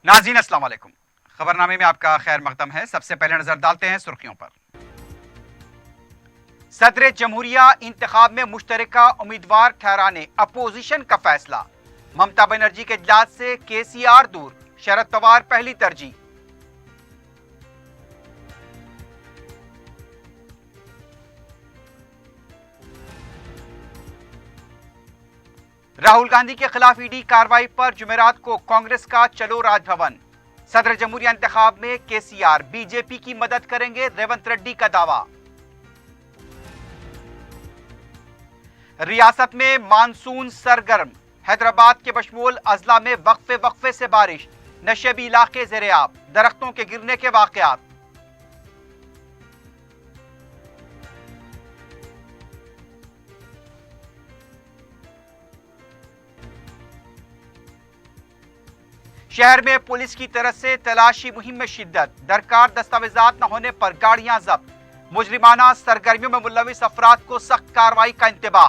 ناظرین السلام علیکم، خبرنامے میں آپ کا خیر مقدم ہے۔ سب سے پہلے نظر ڈالتے ہیں سرخیوں پر۔ صدر جمہوریہ انتخاب میں مشترکہ امیدوار ٹھہرانے اپوزیشن کا فیصلہ۔ ممتا بنرجی کے اجلاس سے کے سی آر دور، شرد پوار پہلی ترجیح۔ راہل گاندھی کے خلاف ای ڈی کارروائی پر جمعرات کو کانگریس کا چلو راج بھون۔ صدر جمہوریہ انتخاب میں کے سی آر بی جے پی کی مدد کریں گے، ریونت ریڈی کا دعویٰ۔ ریاست میں مانسون سرگرم، حیدرآباد کے بشمول اضلاع میں وقفے سے بارش، نشیبی علاقے زیر آب، درختوں کے گرنے کے واقعات۔ شہر میں پولیس کی طرف سے تلاشی مہم میں شدت، درکار دستاویزات نہ ہونے پر گاڑیاں ضبط، مجرمانہ سرگرمیوں میں ملوث افراد کو سخت کارروائی کا انتباہ۔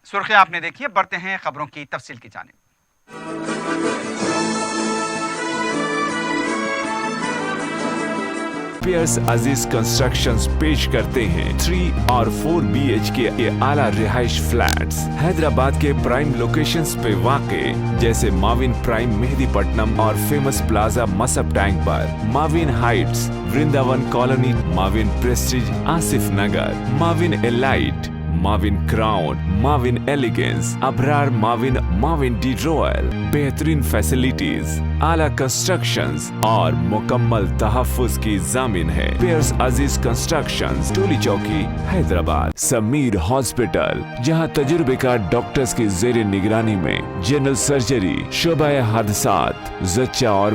سرخیاں آپ نے دیکھی، بڑھتے ہیں خبروں کی تفصیل کی جانب۔ پیئرس عزیز کنسٹرکشنز پیش کرتے ہیں 3 اور 4 BH کے اعلیٰ رہائش فلیٹس حیدرآباد کے پرائم لوکیشنز پہ واقع، جیسے ماوین پرائم مہدی پٹنم اور فیمس پلازا مصب ٹینک پر، Mavin heights Vrindavan colony, Mavin prestige Asif Nagar, Mavin elite, Mavin crown, Mavin elegance, Abrar Mavin de royal, بہترین فیسلٹیز، اعلیٰ کنسٹرکشنز اور مکمل تحفظ کی ضامن ہے۔ پیئرس عزیز کنسٹرکشنز، ٹولی چوکی، حیدرآباد۔ سمیر ہاسپٹل، جہاں تجربے کار ڈاکٹرز کی زیر نگرانی میں جنرل سرجری، شعبہ حادثات، زچہ اور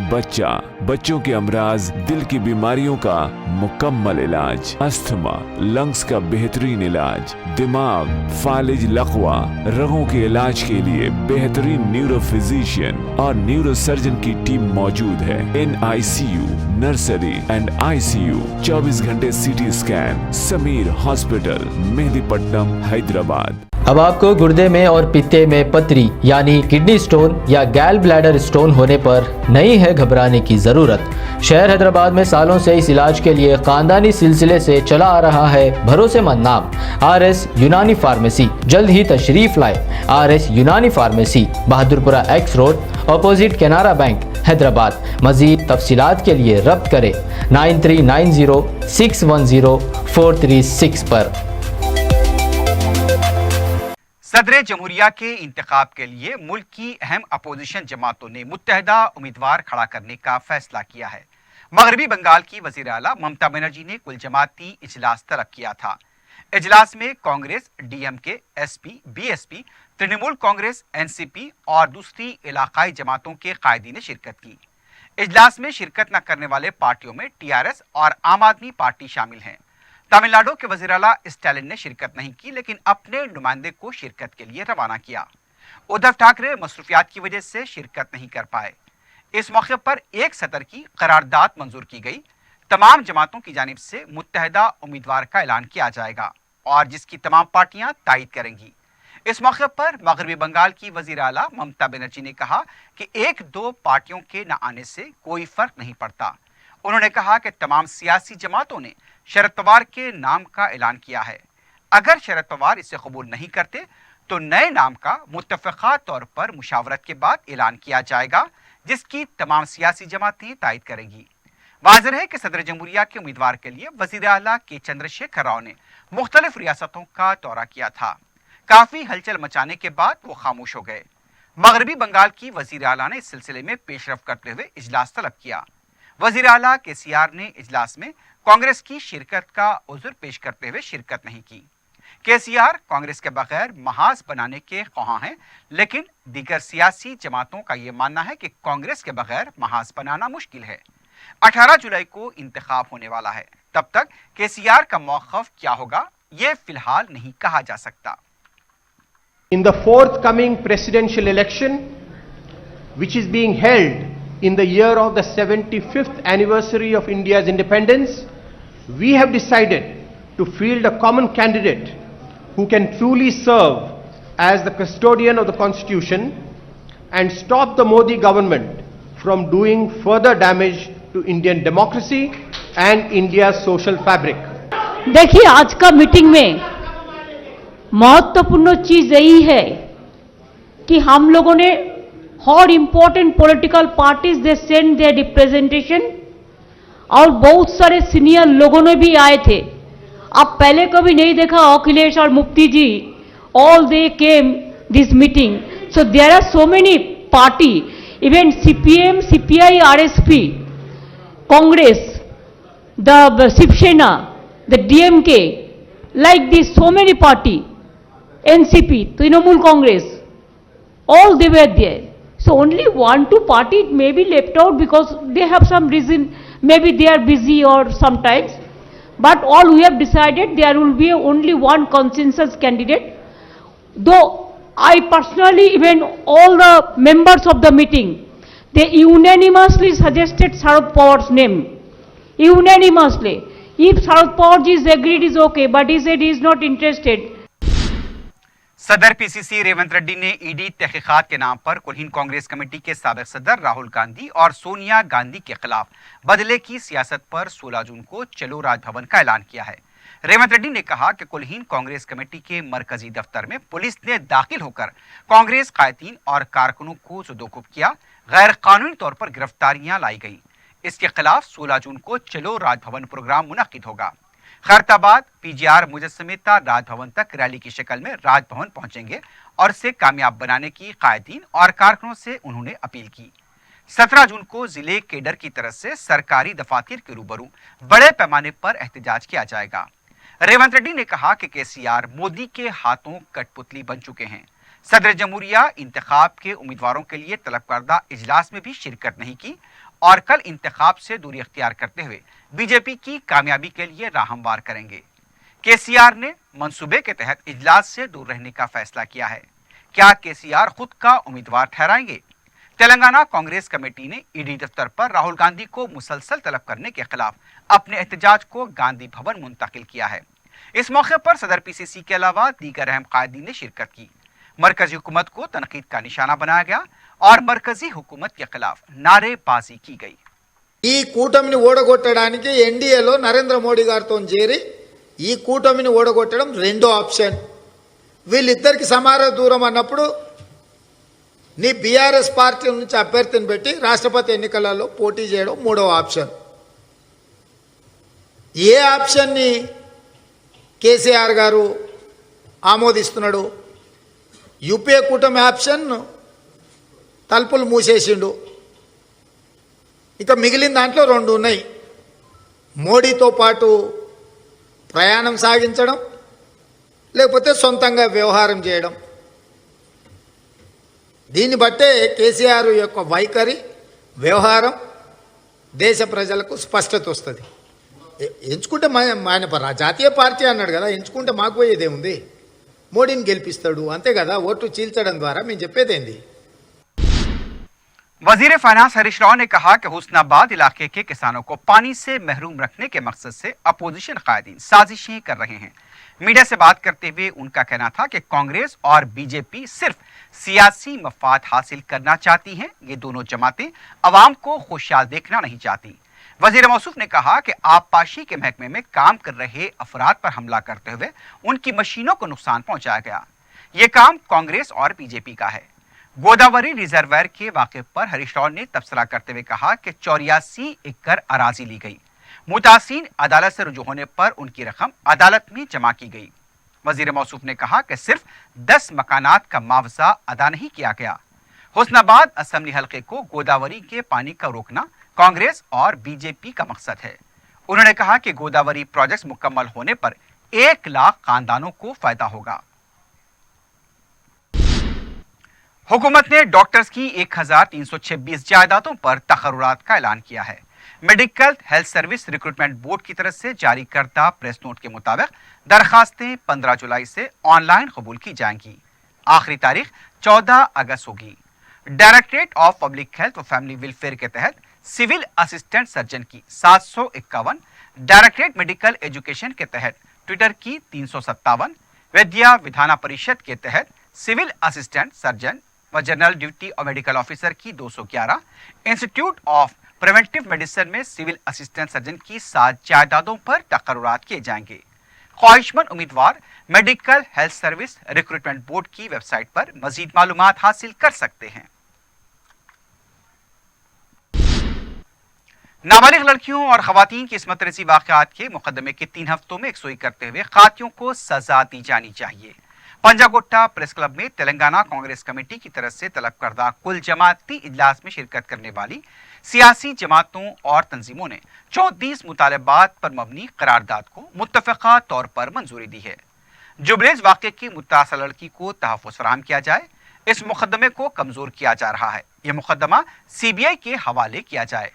بچوں کے امراض، دل کی بیماریوں کا مکمل علاج، استھما، لنگز کا بہترین علاج، دماغ، فالج لقوہ، رگوں کے علاج کے لیے بہترین نیورو فزیشین اور نیورو سرجن کی ٹیم موجود ہے۔ NICU، نرسری اینڈ ICU، 24 گھنٹے CT اسکین۔ سمیر ہاسپٹل، مہدی پٹنم، حیدرآباد۔ اب آپ کو گردے میں اور پتے میں پتری یعنی کڈنی سٹون یا گیل بلیڈر سٹون ہونے پر نہیں ہے گھبرانے کی ضرورت۔ شہر حیدرآباد میں سالوں سے اس علاج کے لیے خاندانی سلسلے سے چلا آ رہا ہے بھروسے مند نام RS یونانی فارمیسی۔ جلد ہی تشریف لائے۔ RS یونانی pharmacy, Bahadurpura X road, opposite Canara bank, Hyderabad. مزید تفصیلات کے لیے ربط کریں 9390610436 پر۔ صدر جمہوریہ کے انتخاب کے لیے ملک کی اہم اپوزیشن جماعتوں نے متحدہ امیدوار کھڑا کرنے کا فیصلہ کیا ہے۔ مغربی بنگال کی وزیر اعلیٰ ممتا بنرجی نے کل جماعتی اجلاس طلب کیا تھا۔ اجلاس میں Congress, DMK، SP، BSP، Trinamool Congress, NCP اور دوسری علاقائی جماعتوں کے قائدین نے شرکت کی۔ اجلاس میں شرکت نہ کرنے والے پارٹیوں میں TRS اور عام آدمی پارٹی شامل ہیں۔ تمل ناڈو کے وزیر اعلیٰ اسٹالن نے شرکت نہیں کی، لیکن اپنے نمائندے کو شرکت کے لیے روانہ کیا۔ ادھو ٹھاکرے مصروفیات کی وجہ سے شرکت نہیں کر پائے۔ اس موقع پر ایک سطر کی قرارداد منظور کی گئی۔ تمام جماعتوں کی جانب سے متحدہ امیدوار کا اعلان کیا جائے گا اور جس کی تمام پارٹیاں تائید کریں گی۔ اس موقع پر مغربی بنگال کی وزیر اعلیٰ ممتا بنرجی نے کہا کہ 1-2 پارٹیوں کے نہ آنے سے کوئی فرق نہیں پڑتا۔ انہوں نے کہا کہ تمام سیاسی جماعتوں نے شرد پوار کے نام کا اعلان کیا ہے۔ اگر شرد پوار اسے قبول نہیں کرتے تو نئے نام کا متفقہ طور پر مشاورت کے بعد اعلان کیا جائے گا، جس کی تمام سیاسی جماعتیں تائید کریں گی۔ واضح ہے کہ صدر جمہوریہ کے امیدوار کے لیے وزیر اعلیٰ کے چندر شیکھر راؤ نے مختلف ریاستوں کا دورہ کیا تھا۔ کافی ہلچل مچانے کے بعد وہ خاموش ہو گئے۔ مغربی بنگال کی وزیر اعلیٰ نے اس سلسلے میں پیش رفت کرتے ہوئے اجلاس طلب کیا۔ وزیر اعلیٰ KCR نے اجلاس میں کانگریس کی شرکت کا عذر پیش کرتے ہوئے شرکت نہیں کی۔ KCR کانگریس کے بغیر محاذ بنانے کے خواہاں ہیں، لیکن دیگر سیاسی جماعتوں کا یہ ماننا ہے کہ کانگریس کے بغیر محاذ بنانا مشکل ہے۔ 18 جولائی کو انتخاب ہونے والا ہے، تب تک KCR کا موقف کیا ہوگا یہ فی الحال نہیں کہا جا سکتا۔ In the forthcoming presidential election, which is being held in the year of the 75th anniversary of India's independence, we have decided to field a common candidate who can truly serve as the custodian of the Constitution and stop the Modi government from doing further damage to Indian democracy and India's social fabric. देखिए, आज का meeting में महत्वपूर्ण चीज यही है कि हम लोगों ने और important political parties they send their representation और बहुत सारे सीनियर लोगों ने भी आए थे. आप पहले कभी नहीं देखा अखिलेश और मुफ्ती जी, all they came this meeting. So there are so many party, even CPM, CPI, RSP, Congress, the Shiv Sena, the DMK, like this, so many party, NCP, Trinamool Congress, all they were there. So only one, two party may be left out because they have some reason, maybe they are busy or sometimes. But all we have decided there will be only one consensus candidate. Though I personally, even all the members of the meeting, they unanimously suggested Sharad Pawar's name. Unanimously. If Sharad Pawar ji is agreed is okay, but he said he is not interested. सदर PCC Revanth Reddy ने ED तहकीकात के नाम पर कुल्हीन Congress committee के साबिक सदर राहुल गांधी और सोनिया गांधी के खिलाफ बदले की सियासत पर 16 जून को चलो राजभवन का ऐलान किया है. रेवंत रेड्डी ने कहा कि कुल्हीन कांग्रेस कमेटी के मरकजी दफ्तर में पुलिस ने दाखिल होकर कांग्रेस कायदीन और कारकुनों को जुदोखुब किया, गैर कानूनी तौर पर गिरफ्तारियां लाई गई. इसके खिलाफ 16 जून को चलो राजभवन प्रोग्राम मुनक्किद होगा. खैरताबाद पीजीआर मुजस्समेता राजभवन तक रैली की शक्ल में राजभवन पहुंचेंगे और इसे कामयाब बनाने की कायदीन और कारकुनों से उन्होंने अपील की. 17 जून को जिले केडर की तरफ से सरकारी दफातर के रूबरू बड़े पैमाने पर एहतजाज किया जाएगा. रेवंत रेड्डी ने कहा कि केसीआर मोदी के हाथों कठपुतली बन चुके हैं. सदर जमहूरिया इंतखाब के उम्मीदवारों के लिए तलब करदा इजलास में भी शिरकत नहीं की और कल इंतखाब से दूरी अख्तियार करते हुए बीजेपी की कामयाबी के लिए राह हमवार करेंगे. केसीआर ने मंसूबे के तहत इजलास से दूर रहने का फैसला किया है. क्या केसीआर खुद का उम्मीदवार ठहराएंगे? तेलंगाना कांग्रेस कमेटी ने ईडी दफ्तर पर राहुल गांधी को मुसलसल तलब करने के खिलाफ अपने एहतजाज को गांधी भवन मुंतकिल किया है. इस मौके पर सदर पीसीसी के अलावा दीगर अहम कायदीन ने शिरकत की. मरकजी हुकूमत को तनकीद का निशाना बनाया गया और मरकजी हुकूमत के खिलाफ नारेबाजी की गई. ఈ కూటమిని ఓడగొట్టడానికి ఎన్డీఏలో నరేంద్ర మోడీ గారితో చేరి ఈ కూటమిని ఓడగొట్టడం రెండో ఆప్షన్. వీళ్ళిద్దరికి సమాన దూరం అన్నప్పుడు నీ బీఆర్ఎస్ పార్టీ నుంచి అభ్యర్థిని పెట్టి రాష్ట్రపతి ఎన్నికలలో పోటీ చేయడం మూడో ఆప్షన్. ఏ ఆప్షన్ని కేసీఆర్ గారు ఆమోదిస్తున్నాడు? యూపీఏ కూటమి ఆప్షన్ తలుపులు మూసేసిండు. ఇక మిగిలిన దాంట్లో రెండు ఉన్నాయి. మోడీతో పాటు ప్రయాణం సాగించడం, లేకపోతే సొంతంగా వ్యవహారం చేయడం. దీన్ని బట్టే కేసీఆర్ యొక్క వైఖరి, వ్యవహారం దేశ ప్రజలకు స్పష్టత వస్తుంది. ఎంచుకుంటే ఆయన జాతీయ పార్టీ అన్నాడు కదా, ఎంచుకుంటే మాకు పోయేదేముంది? మోడీని గెలిపిస్తాడు అంతే కదా, ఓటు చీల్చడం ద్వారా. మేము చెప్పేదేంది? वजीर फाइनेंस हरीश राव ने कहा कि हुस्नाबाद इलाके के किसानों को पानी से महरूम रखने के मकसद से अपोजिशन कायदीन साजिशें कर रहे हैं. मीडिया से बात करते हुए उनका कहना था कि कांग्रेस और बीजेपी सिर्फ सियासी मफाद हासिल करना चाहती हैं. ये दोनों जमातें अवाम को खुशहाल देखना नहीं चाहती. वजीर मौसूफ ने कहा कि आबपाशी के महकमे में काम कर रहे अफराद पर हमला करते हुए उनकी मशीनों को नुकसान पहुंचाया गया. ये काम कांग्रेस और बीजेपी का है. गोदावरी रिजर्वायर के वाक़े पर हरीश राव ने तबसरा करते हुए कहा कि 84 एकड़ अराजी ली गई. मुतासिन अदालत से रुजू होने पर उनकी रकम अदालत में जमा की गई. वजीर मौसूफ ने कहा कि सिर्फ 10 मकानात का मुआवजा अदा नहीं किया गया. हुस्नाबाद असेंबली हल्के को गोदावरी के पानी का रोकना कांग्रेस और बीजेपी का मकसद है. उन्होंने कहा कि गोदावरी प्रोजेक्ट मुकम्मल होने पर 1 लाख खानदानों को फायदा होगा. हुकूमत ने डॉक्टर्स की 1326 जायदादों पर तकर्रुरात का ऐलान किया है. Medical health service recruitment board की तरफ से जारी करदा प्रेस नोट के मुताबिक दरखास्तें 15 जुलाई से ऑनलाइन कबूल की जाएंगी. आखिरी तारीख 14 अगस्त होगी. डायरेक्टरेट ऑफ पब्लिक हेल्थ व फैमिली वेलफेयर के तहत सिविल असिस्टेंट सर्जन की 751, डायरेक्टरेट मेडिकल एजुकेशन के तहत ट्विटर की 357, विद्या विधाना परिषद के तहत सिविल असिस्टेंट सर्जन व जनरल ड्यूटी और मेडिकल ऑफिसर की 211, इंस्टीट्यूट ऑफ प्रिवेंटिव मेडिसिन में सिविल असिस्टेंट सर्जन की 7 जायदादों पर तकर्रुरात किए जाएंगे। ख्वाहिशमंद उम्मीदवार medical health service recruitment board की वेबसाइट पर मजीद मालूमात हासिल कर सकते हैं। नाबालिग लड़कियों और खवातीन की इस्मत रेसी वाक़यात के मुकदमे के 3 हफ्तों में यकसुई करते हुए कातियों को सजा दी जानी चाहिए। पंजागोट्टा प्रेस क्लब में तेलंगाना कांग्रेस कमेटी की तरफ से तलब करदा कुल जमाती इजलास में शिरकत करने वाली सियासी जमातों और तंजीमों ने 34 मुतालबात पर मबनी करारदाद को मुत्तफ़क़ा तौर पर मंजूरी दी है। जुबरेज वाक़े की मुतासर लड़की को तहफ़्फ़ुज़ फराहम किया जाए, इस मुकदमे को कमज़ोर किया जा रहा है, यह मुकदमा CBI के हवाले किया जाए।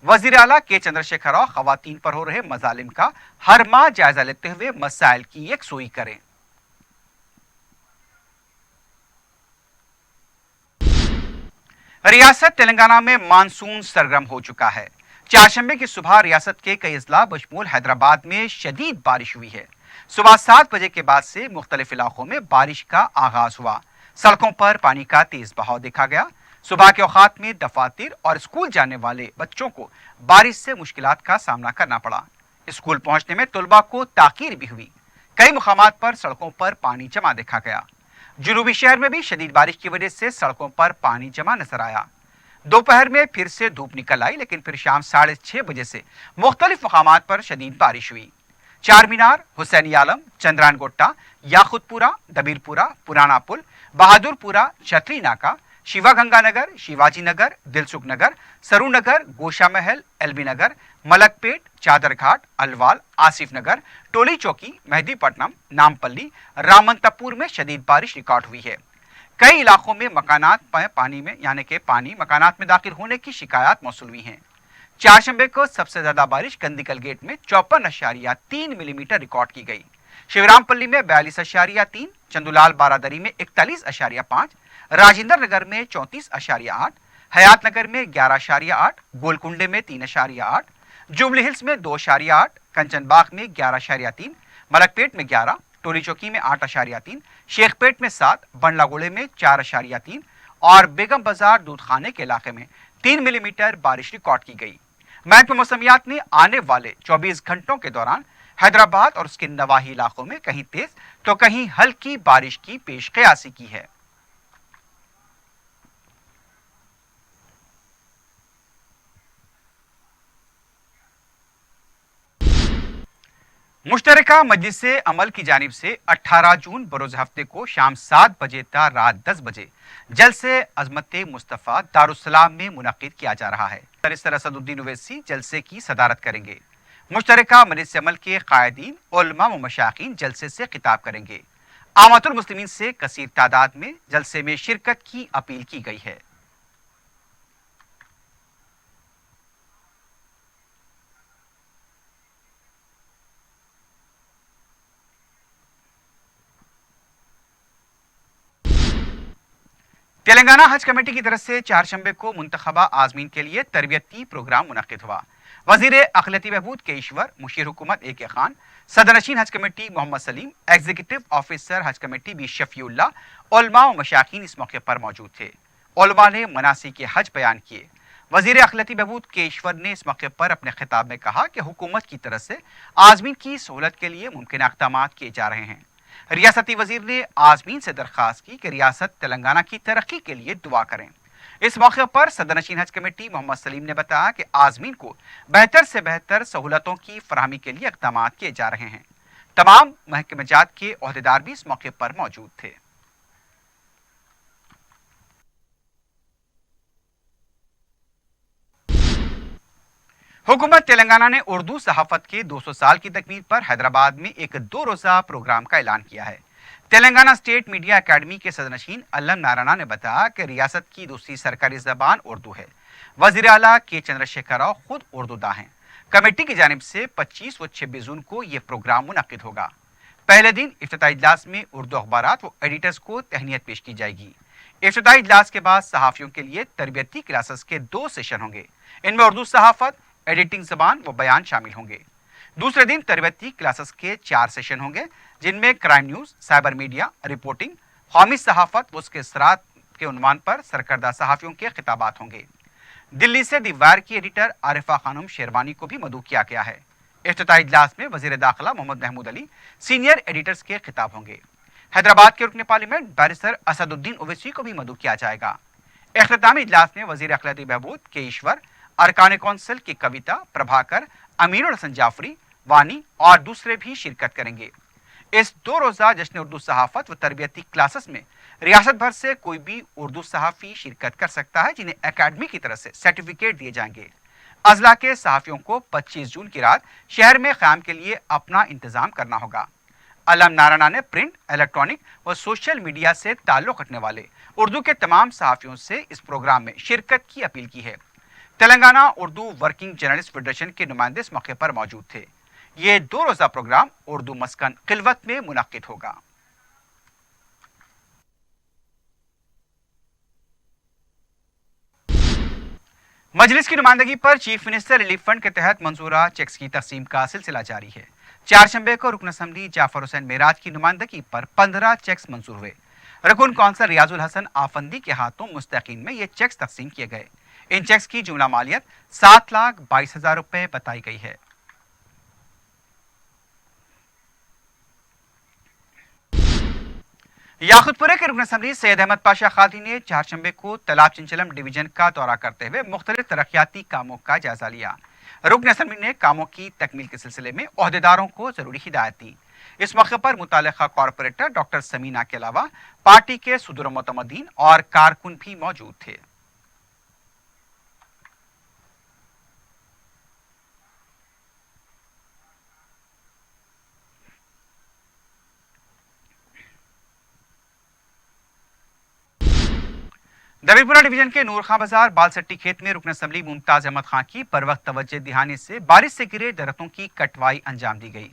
वज़ीर आला के चंद्रशेखर राव ख़वातीन पर हो रहे मज़ालिम का हर माह जायजा लेते हुए मसाइल की यकसुई करें। रियासत तेलंगाना में मानसून सरगर्म हो चुका है। चारशंबे की सुबह रियासत के कई अजला बशमूल हैदराबाद में शदीद बारिश हुई है। सुबह 7 बजे के बाद से मुख्तलिफ इलाकों में बारिश का आगाज हुआ। सड़कों पर पानी का तेज बहाव देखा गया। सुबह के औकात में दफातर और स्कूल जाने वाले बच्चों को बारिश से मुश्किलात का सामना करना पड़ा। स्कूल पहुंचने में तुलबा को ताकीर भी हुई। कई मुकामात पर सड़कों पर पानी जमा देखा गया। जुनूबी शहर में भी शदीद बारिश की वजह से सड़कों पर पानी जमा नजर आया। दोपहर में फिर से धूप निकल आई, लेकिन फिर शाम 6:30 बजे से मुख्तलिफ मुकामात पर शदीद बारिश हुई। चार मीनार, हुसैनी आलम, चंद्रान गोट्टा, याकुतपुरा, दबीरपुरा, पुराना पुल, बहादुरपुरा, छतरी नाका, शिवा गंगा नगर, शिवाजी नगर, दिलसुख नगर, सरू नगर, गोशा महल, एलबी नगर, मलकपेट, चादर घाट, अलवाल, आसिफ नगर, टोली चौकी, मेहदीपट्टनम, नामपल्ली, रामनतपुर में शदीद बारिश रिकॉर्ड हुई है। कई इलाकों में मकानात पानी में यानी कि पानी मकानात में दाखिल होने की शिकायत मौसूल हुई हैं। चारशंबे को सबसे ज्यादा बारिश कंदिकल गेट में 54.3 मिलीमीटर रिकॉर्ड की गई। शिवरामपल्ली में 42.3, चंदूलाल बारादरी में 41.5, राजेंद्र नगर में 34.8, हयात नगर में 11.8, गोलकुंडे में 3.8, जुबली हिल्स में 2.8, कंचनबाग में 11.3, मलकपेट में 11, टोली चौकी में 8.3, शेखपेट में 7, बंडलागोड़े में 4.3 और बेगम बाजार दूधखाने के इलाके में 3 मिलीमीटर बारिश रिकॉर्ड की गई। महकमा मौसमियात ने आने वाले 24 घंटों के दौरान हैदराबाद और उसके नवाही इलाकों में कहीं तेज तो कहीं हल्की बारिश की पेशकयासी की है। मुश्तरका मजलिस अमल की जानिब से 18 जून बरोज हफ्ते को शाम 7 बजे ta रात 10 बजे जलसे अजमत मुस्तफ़ा दारुस्सलाम में मुनक़िद किया जा रहा है। सर असदुद्दीन ओवैसी जलसे की सदारत करेंगे। मुश्तरका मजलिस अमल के कायदीन, उलमा व मशाइखीन जलसे से खिताब करेंगे। आमतुल मुस्लिमीन से कसीर तादाद में जलसे में शिरकत की अपील की गई है। तेलंगाना हज कमेटी की तरफ से चारशंबे को मुंतखबा आजमीन के लिए तरबियती प्रोग्राम मुनक़िद हुआ। वज़ीर अक़लियती बहबूद के ईश्वर, मुशीर हुकूमत AK खान, सदरनशीन Haj committee Mohammed Salim, executive officer Haj committee B Shafiullah, उलमा व मशाइखीन इस मौके पर मौजूद थे। उलमा ने मनासिक हज बयान किए। वज़ीर अक़लियती बहबूद के ईश्वर ने इस मौके पर अपने खिताब में कहा कि हुकूमत की तरफ से आजमीन की सहूलत के लिए मुमकिन इक़दाम किए जा रहे हैं। रियासती वजीर ने आजमीन से दरख्वास्त की कि रियासत तेलंगाना की तरक्की के लिए दुआ करें। इस मौके पर सदरनशीन हज कमेटी मोहम्मद सलीम ने बताया कि आजमीन को बेहतर से बेहतर सहूलतों की फराहमी के लिए इक़दाम किए जा रहे हैं। तमाम महकमे जात के ओहदेदार भी इस मौके पर मौजूद थे। हुकूमत तेलंगाना ने उर्दू सहाफत के 200 साल की तकमील पर हैदराबाद में एक 2 रोज़ा प्रोग्राम का ऐलान किया है। तेलंगाना स्टेट मीडिया एकेडमी के सदरनशीन अल्लम नारायणा ने बताया कि रियासत की दूसरी सरकारी ज़बान उर्दू है। वज़ीर आला के चंद्रशेखर राव खुद उर्दूदा हैं। कमेटी की जानिब से 25 व 26 जून को यह प्रोग्राम मुनक़िद होगा। पहले दिन इफ्तिताई इजलास में उर्दू अखबारात व एडिटर्स को तहनीत पेश की जाएगी। इफ्तिताई इजलास के बाद सहाफ़ियों के लिए तरबियती क्लासेस के 2 सेशन होंगे। इनमें उर्दू सहाफ़त, एडिटिंग ज़बान व बयान शामिल होंगे। दूसरे दिन तरबियती क्लासेस के 4 सेशन होंगे, जिनमें crime news, cyber media, reporting, कौमी सहाफत उसके असरात के उन्वान पर सरकर्दा सहाफ़ियों के खिताबात होंगे। दिल्ली से दी वायर की एडिटर आरिफा खानम शेरवानी को भी मदऊ किया गया है। इफ्तिताही इजलास में वज़ीर दाखिला मोहम्मद महमूद अली, सीनियर एडिटर्स के खिताब होंगे। हैदराबाद के रुकन पार्लियामेंट बैरिस्टर असदुद्दीन ओवैसी को भी मदऊ किया जाएगा। इख्तितामी इजलास में वज़ीर अखिलती बहबूद के ईश्वर, अरकान कौंसिल की कविता, प्रभाकर, अमीरुल हसन जाफरी, वानी और दूसरे भी शिरकत करेंगे। इस 2 रोज़ा जश्न उर्दू सहाफ़त व तरबियती क्लासेस में रियासत भर से कोई भी उर्दू सहाफ़ी शिरकत कर सकता है, जिन्हें एकेडमी की तरफ से सर्टिफिकेट दिए जाएंगे। अजला के सहाफ़ियों को 25 जून की रात शहर में क़याम के लिए अपना इंतज़ाम करना होगा। अलम नारायणा ने प्रिंट, इलेक्ट्रॉनिक व सोशल मीडिया से ताल्लुक़ रखने वाले उर्दू के तमाम सहाफ़ियों से इस प्रोग्राम में शिरकत की अपील की है। Telangana Urdu working journalist federation के नुमाइंदे इस मौके पर मौजूद थे। ये 2 रोज़ा प्रोग्राम उर्दू मस्कन खिलवत में मुनक्किद होगा। मजलिस की नुमाइंदगी पर चीफ मिनिस्टर रिलीफ फंड के तहत मंजूरा चेक्स की तकसीम का सिलसिला जारी है। 4 शंबे को रुकन असम्बली जाफर हुसैन मेराज की नुमाइंदगी पर 15 चेक्स मंजूर हुए। रुकन कौंसल रियाजुल हसन आफंदी के हाथों मुस्तकीन में ये चेक्स तकसीम किए गए। इन चेक्स की जुमला मालियत 7,22,000 रुपए बताई गई है। याकुतपुरे के रुकन असम्बली सैयद अहमद पाशा खादी ने 4 शंबे को तालाब चिंचलम डिवीजन का दौरा करते हुए मुख्तलिफ तरक्याती कामों का जायजा लिया। रुकन असम्बली ने कामों की तकमील के सिलसिले में ओहदेदारों को जरूरी हिदायत दी। इस मौके पर मुतालिका कॉरपोरेटर डॉक्टर समीना के अलावा पार्टी के सुदूर मुतमदीन और कारकुन भी मौजूद थे। दबीपुरा डिवीजन के नूर खां बाजार बालसट्टी खेत में रुकन असम्बली मुमताज अहमद खां की पर वक्त तवज्जो दिहाने से बारिश से गिरे दरख्तों की कटवाई अंजाम दी गई।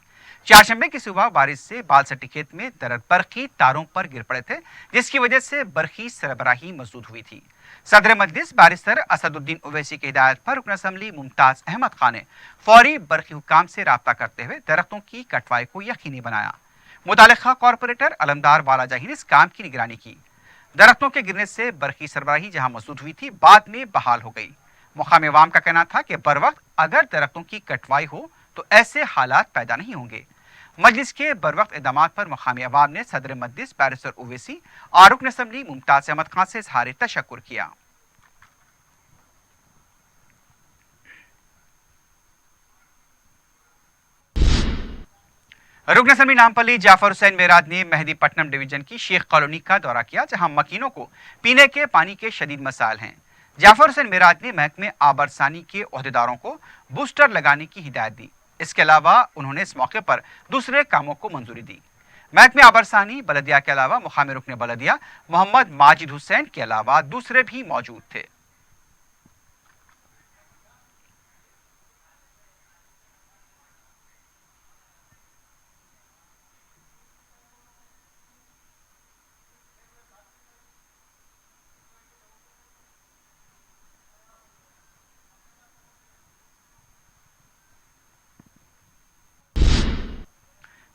4 शंबे की सुबह बारिश से बालसट्टी खेत में दरख्त बरखी तारों पर गिर पड़े थे, जिसकी वजह से बरखी सरबराही मजदूद हुई थी। सदर मजलिस बैरिस्टर असदुद्दीन ओवैसी की हिदायत पर रुकन असम्बली मुमताज अहमद खां ने फौरी बरखी हुकाम से राब्ता करते हुए दरख्तों की कटवाई को यकीनी बनाया। मुतालिका कॉरपोरेटर अलमदार वालाजाही ने इस काम की निगरानी की। दरख्तों के गिरने से बरखी सरबराही जहां मसदूद हुई थी, बाद में बहाल हो गई। मुकामी अवाम का कहना था कि बर वक्त अगर दरख्तों की कटवाई हो तो ऐसे हालात पैदा नहीं होंगे। मजलिस के बर वक्त इक़दामात पर मुकामी अवाम ने सदर मजलिस बैरिस्टर ओवैसी और रुकन असम्बली मुमताज अहमद खां से इज़हार तशक्कुर किया। रुकन असम्बली नामपल्ली जाफर हुसैन मेराज ने मेहदीपट्टनम डिवीजन की शेख कॉलोनी का दौरा किया, जहां मकीनों को पीने के पानी के शदीद मसाइल हैं। जाफर हुसैन मेराज ने महकमे आबरसानी के ओहदेदारों को बूस्टर लगाने की हिदायत दी। इसके अलावा उन्होंने इस मौके पर दूसरे कामों को मंजूरी दी। महकमे आबरसानी बलदिया के अलावा मुकामी रुकन बलदिया मोहम्मद माजिद हुसैन के अलावा दूसरे भी मौजूद थे।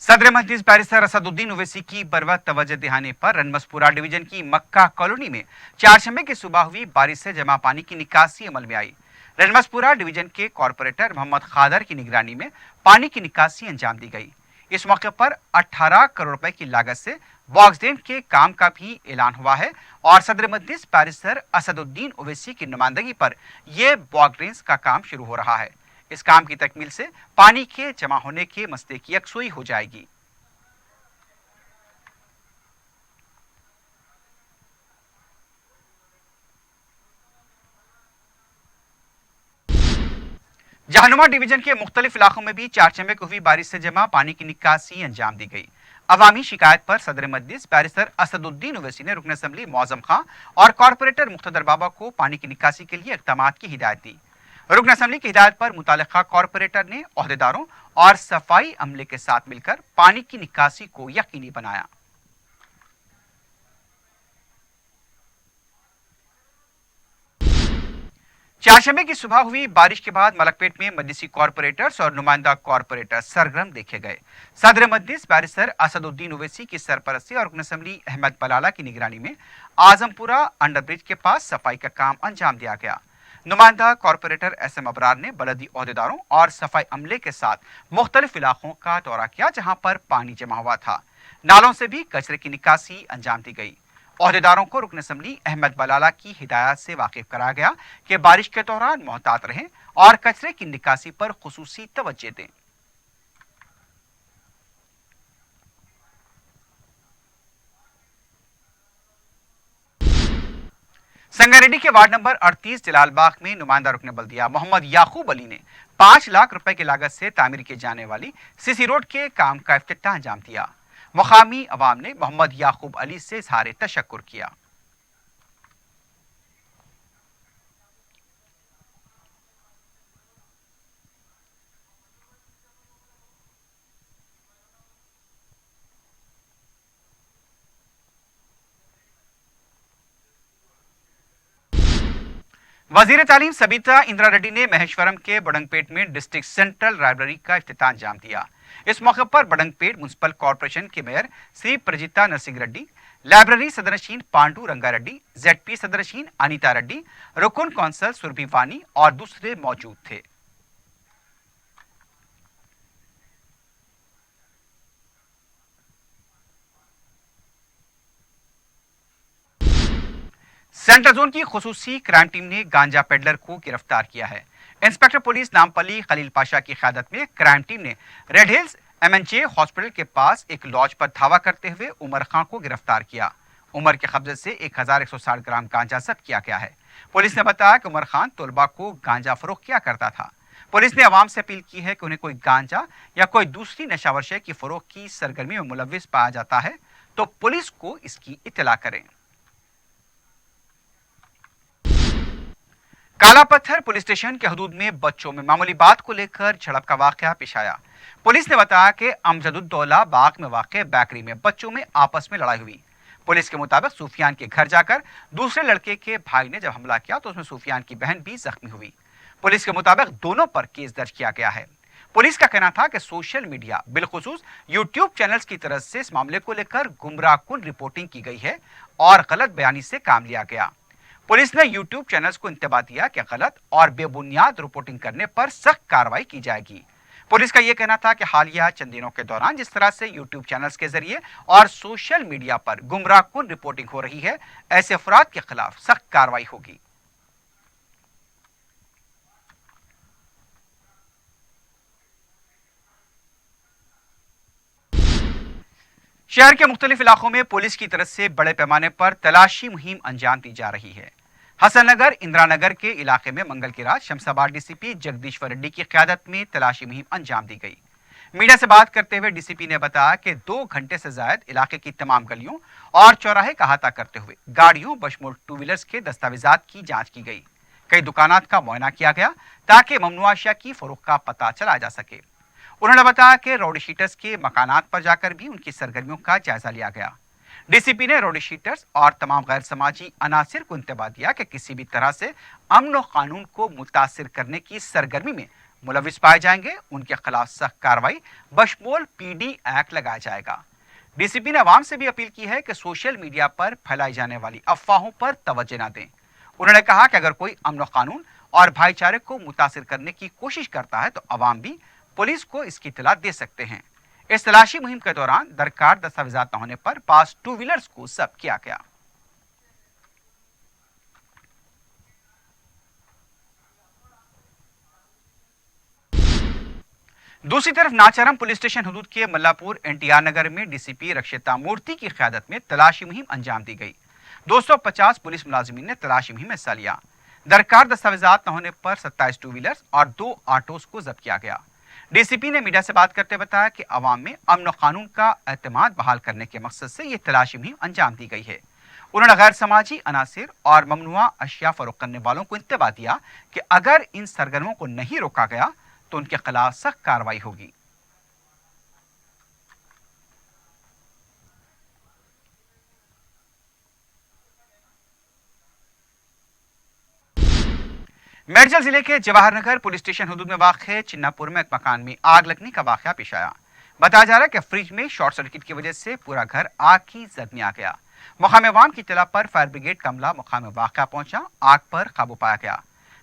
सदर मजलिस बैरिस्टर असदुद्दीन ओवैसी की बरवक्त तवज्जो दिहाने पर रनमसपुरा डिवीजन की मक्का कॉलोनी में 4 शंबे की सुबह हुई बारिश से जमा पानी की निकासी अमल में आई। रनमसपुरा डिवीजन के कॉरपोरेटर मोहम्मद खादर की निगरानी में पानी की निकासी अंजाम दी गई। इस मौके पर 18 करोड़ रुपए की लागत से बॉक्स ड्रेन के काम का भी ऐलान हुआ है और सदर मजलिस बैरिस्टर असदुद्दीन ओवैसी की नुमाइंदगी पर यह बॉक्स ड्रेन का काम शुरू हो रहा है। इस काम की तकमील से पानी के जमा होने के मसले की यकसुई हो जाएगी। जहानुमा डिवीजन के मुख्तलिफ इलाकों में भी 4 शंबे को हुई बारिश से जमा पानी की निकासी अंजाम दी गई। अवामी शिकायत पर सदर मजलिस बैरिस्टर असदुद्दीन ओवैसी ने रुकन असम्बली मौजम खां और कॉरपोरेटर मुख्तदर बाबा को पानी की निकासी के लिए इक़दामात की हिदायत दी। रुकन असम्बली की हिदायत पर मुतालिका कॉरपोरेटर ने ओहदेदारों और सफाई अमले के साथ मिलकर पानी की निकासी को यकीनी बनाया। चारशंबे की सुबह हुई बारिश के बाद मलकपेट में मजलिसी कॉरपोरेटर्स और नुमाइंदा कॉरपोरेटर सरगर्म देखे गए। सदर मजलिस बैरिस्टर असदुद्दीन ओवैसी की सरपरस्ती और रुकन असम्बली अहमद बलाला की निगरानी में आजमपुरा अंडरब्रिज के पास सफाई का काम अंजाम दिया गया। नुमाइंदा कॉरपोरेटर SM अबरार ने बलदी ओहदेदारों और सफाई अमले के साथ मुख्तलिफ इलाकों का दौरा किया जहां पर पानी जमा हुआ था। नालों से भी कचरे की निकासी अंजाम दी गई। ओहदेदारों को रुकन असम्बली अहमद बलाला की हिदायत से वाकिफ कराया गया कि बारिश के दौरान मोहतात रहें और कचरे की निकासी पर खुसूसी तवज्जो दें। संगारेड्डी के वार्ड नंबर 38 जलालबाग में नुमाइंदा रुकन बल्दिया मोहम्मद याकूब अली ने 5 लाख रुपए की लागत से तामीर किए जाने वाली सीसी रोड के काम का इफ्तिताह अंजाम दिया। मुकामी अवाम ने मोहम्मद याकूब अली से इजहार तशक्कुर किया। वजीर तालीम सबिता इंदिरा रेड्डी ने महेश्वरम के बडंगपेट में डिस्ट्रिक्ट सेंट्रल लाइब्रेरी का इफ्तिताह अंजाम दिया। इस मौके पर बडंगपेट म्युनिसिपल कॉर्पोरेशन के मेयर श्री प्रजिता नरसिंह रेड्डी, लाइब्रेरी सदरनशीन पांडू रंगा रेड्डी, ZP सदरनशीन अनीता रेड्डी, रुकन कौंसल सुरभि वानी और दूसरे मौजूद थे। सेंट्रल जोन की खुसूसी क्राइम टीम ने गांजा पेडलर को गिरफ्तार किया है। इंस्पेक्टर पुलिस नामपली खलील पाशा की क़यादत में क्राइम टीम ने रेड हिल्स MNJ हॉस्पिटल के पास एक लॉज पर धावा करते हुए उमर खान को गिरफ्तार किया। उमर के कब्जे से 1160 ग्राम गांजा जब्त किया गया है। पुलिस ने बताया कि उमर खान तलबा को गांजा फरोख्त किया करता था। पुलिस ने आवाम से अपील की है कि उन्हें कोई गांजा या कोई दूसरी नशावर शय की फरोख्त की सरगर्मी में मुलव्विस पाया जाता है तो पुलिस को इसकी इत्तला करें। काला पत्थर पुलिस स्टेशन के हदूद में बच्चों में मामूली बात को लेकर झड़प का वाकया पेश आया। पुलिस ने बताया कि अमजदुद्दौला बाग में वाक़ बेकरी में बच्चों में आपस में लड़ाई हुई। पुलिस के मुताबिक सूफियान के घर जाकर दूसरे लड़के के भाई ने जब हमला किया तो उसमें सूफियान की बहन भी जख्मी हुई। पुलिस के मुताबिक दोनों पर केस दर्ज किया गया है। पुलिस का कहना था कि सोशल मीडिया बिलखुसूस यूट्यूब चैनल्स की तरफ से इस मामले को लेकर गुमराहकुन रिपोर्टिंग की गई है और गलत बयानी से काम लिया गया। पुलिस ने यूट्यूब चैनल्स को इंतबाह दिया कि गलत और बेबुनियाद रिपोर्टिंग करने पर सख्त कार्रवाई की जाएगी। पुलिस का यह कहना था कि हालिया चंद दिनों के दौरान जिस तरह से यूट्यूब चैनल्स के जरिए और सोशल मीडिया पर गुमराहकुन रिपोर्टिंग हो रही है, ऐसे अफराद के खिलाफ सख्त कार्रवाई होगी। शहर के मुख्तलिफ इलाकों में पुलिस की तरफ से बड़े पैमाने पर तलाशी मुहिम अंजाम दी जा रही है। हसन नगर इंदिरा नगर के इलाके में मंगल की रात शमशाबाद DCP जगदीश्वर रेड्डी की क़यादत में तलाशी मुहिम अंजाम दी गई। मीडिया से बात करते हुए DCP ने बताया कि 2 घंटे से ज्यादा इलाके की तमाम गलियों और चौराहे का अहाता करते हुए गाड़ियों बशमूल 2 व्हीलर्स के दस्तावेजात की जांच की गई। कई दुकानात का मुआयना किया गया ताकि ममनुआ अशिया की फरोख्त का पता चला जा सके। उन्होंने बताया कि रोड शीटर्स के मकानात पर जाकर भी उनकी सरगर्मियों का जायजा लिया गया। DCP ने रोड शीटर्स और तमाम गैर समाजी अनासिर को इंतबाह दिया कि किसी भी तरह से अमन और कानून को मुतासिर करने की सरगर्मी में मुलविस पाए जाएंगे, उनके खिलाफ सख्त कार्रवाई बशमूल PD एक्ट लगाया जाएगा। DCP ने आवाम से भी अपील की है कि सोशल मीडिया पर फैलाई जाने वाली अफवाहों पर तवज्जो न दें। उन्होंने कहा कि अगर कोई अमन और कानून और भाईचारे को मुतासिर करने की कोशिश करता है तो आवाम भी पुलिस को इसकी इत्तला दे सकते हैं। इस तलाशी मुहिम के दौरान दरकार दस्तावेजात न होने पर पास 2 व्हीलर्स को जब्त किया गया। दूसरी तरफ नाचारम पुलिस स्टेशन हदूद के मल्लापुर NTR नगर में DCP रक्षिता मूर्ति की क़यादत में तलाशी मुहिम अंजाम दी गई। 250 पुलिस मुलाजिमीन ने तलाशी मुहिम में हिस्सा लिया। दरकार दस्तावेजात न होने पर 27 2 व्हीलर्स और 2 ऑटोस को जब्त किया गया। DCP ने मीडिया से बात करते बताया कि अवाम में अमन और कानून का एतमाद बहाल करने के मकसद से ये तलाशी मुहिम अंजाम दी गई है। उन्होंने गैर समाजी अनासिर और ममनुआ अशिया फरोख्त करने वालों को इंतबाह दिया कि अगर इन सरगर्मों को नहीं रोका गया तो उनके खिलाफ सख्त कार्रवाई होगी। मेरजल जिले के जवाहर नगर पुलिस स्टेशन हदूद में वाक़ चिन्नापुर में एक मकान में आग लगने का वाक़या पेश आया। बताया जा रहा है कि फ्रिज में शॉर्ट सर्किट की वजह से पूरा घर आग की जद में आ गया। मुकामी अवाम की इत्तला पर फायर ब्रिगेड का अमला मुकाम वाक़या पहुंचा, आग पर काबू पाया गया।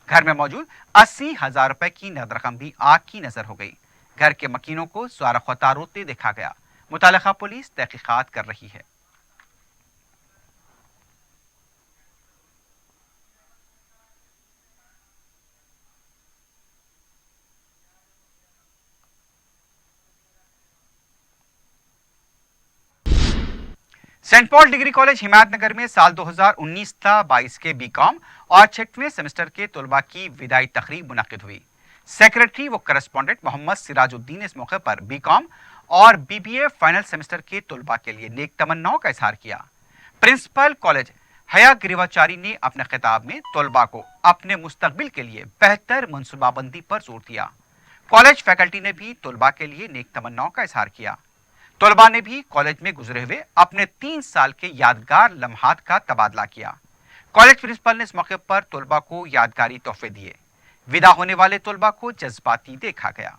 घर में मौजूद 80,000 रुपए की नकद रकम भी आग की नजर हो गई। घर के मकीनों को स्वारख्तार होते देखा गया। मुतालिका पुलिस तहकीकात कर रही है। Saint Paul degree college Himayatnagar में साल 2019-22 के बीकॉम और 6वें सेमेस्टर के तलबा की विदाई तकरीब मुनक्किद हुई। सेक्रेटरी व करस्पॉन्डेंट मोहम्मद सिराजुद्दीन ने इस मौके पर बीकॉम और बीबीए फाइनल सेमेस्टर के तलबा के लिए नेक तमन्नाओं का इजहार किया। प्रिंसिपल कॉलेज हया गिरिवाचारी ने अपने खिताब में तलबा को अपने मुस्तकबिल के लिए बेहतर मनसूबाबंदी पर जोर दिया। कॉलेज फैकल्टी ने भी तलबा के लिए नेक तमन्नाओं का इजहार किया। तलबा ने भी कॉलेज में गुजरे हुए अपने 3 साल के यादगार लम्हात का तबादला किया। कॉलेज प्रिंसिपल ने इस मौके पर तलबा को यादगारी तोहफे दिए। विदा होने वाले तलबा को जज्बाती देखा गया।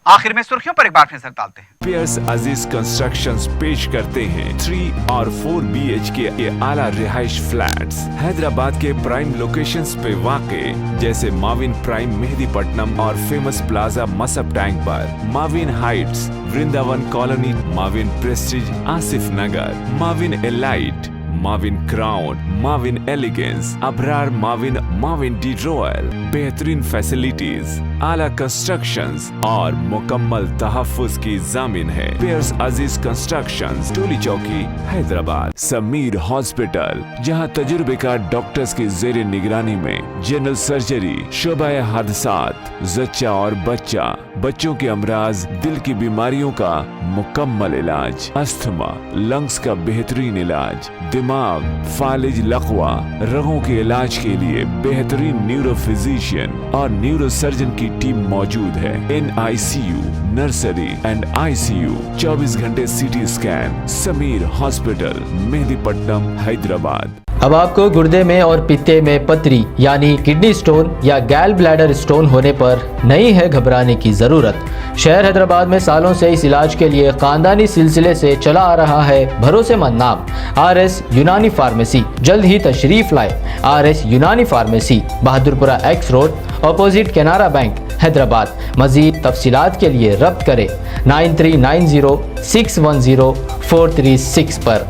आखिर में सुर्खियों पर एक बार नजर डालते हैं। पियर्स अजीज कंस्ट्रक्शंस पेश करते हैं 3 और 4 BHK के आला रिहाइश फ्लैट्स हैदराबाद के प्राइम लोकेशंस पे वाक़े जैसे माविन प्राइम मेहदीपट्टनम और फेमस प्लाजा मसब टैंक पर, Mavin heights Vrindavan colony, Mavin prestige Asif Nagar, Mavin elite, Mavin crown, Mavin elegance, Abrar Mavin, Mavin de royal, बेहतरीन फैसिलिटीज, आला कंस्ट्रक्शंस और मुकम्मल तहफ्फुज की जामिन है। पियर्स अजीज कंस्ट्रक्शंस, टोली चौकी, हैदराबाद। समीर हॉस्पिटल, जहां तजुर्बेकार डॉक्टर्स की जेर निगरानी में जनरल सर्जरी, शोबा हादसात, जच्चा और बच्चा, बच्चों के अमराज, दिल की बीमारियों का मुकम्मल इलाज, अस्थमा, लंग्स का बेहतरीन इलाज, दिमाग, फालिज, लकवा, रगों के इलाज के लिए बेहतरीन न्यूरो फिजिशियन और न्यूरो सर्जन की टीम मौजूद है। NICU, नर्सरी एंड ICU, 24 घंटे CT scan. Sameer hospital, Mehdipatnam, Hyderabad. अब आपको गुर्दे में और पित्ते में पथरी यानी किडनी स्टोन या गैल ब्लैडर स्टोन होने पर नहीं है घबराने की ज़रूरत। शहर हैदराबाद में सालों से इस इलाज के लिए खानदानी सिलसिले से चला आ रहा है भरोसेमंद नाम RS यूनानी फार्मेसी। जल्द ही तशरीफ लाए। RS Unani pharmacy, Bahadurpura X road, opposite Canara bank, Hyderabad. मजीद तफसीलात के लिए रब्त करें 9390610436 पर।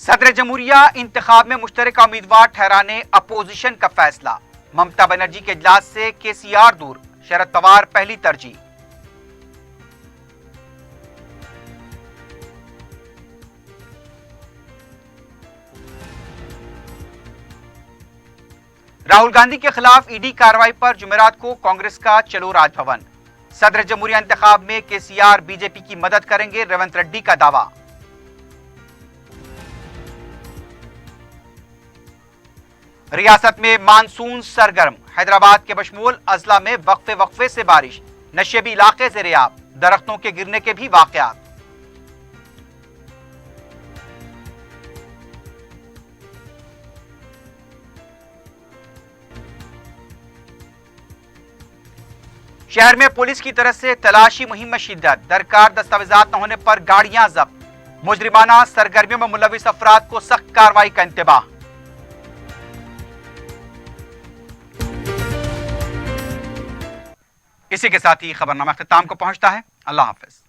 सदर जमहूरिया इंतखाब में मुश्तरका उम्मीदवार ठहराने अपोजिशन का फैसला। ममता बनर्जी के इजलास से KCR दूर, शरद पवार पहली तरजीह। राहुल गांधी के खिलाफ ED कार्रवाई पर जुमेरात को कांग्रेस का चलो राजभवन। सदर जमहूरिया इंतखाब में KCR BJP की मदद करेंगे, रेवंत रेड्डी का दावा। रियासत में मानसून सरगर्म, हैदराबाद के बशमूल अजला में वक्फे से बारिश, नशेबी इलाके से रेयाब, दरख्तों के गिरने के भी वाकयात। शहर में पुलिस की तरफ से तलाशी मुहिम में शिद्दत, दरकार दस्तावेजात न होने पर गाड़ियां जब्त, मुजरिमाना सरगर्मियों में मुलविस अफराद को सख्त कार्रवाई का इंतबाह। इसी के साथ ही खबरनामा अख्ताम को पहुंचता है। अल्लाह हाफिज।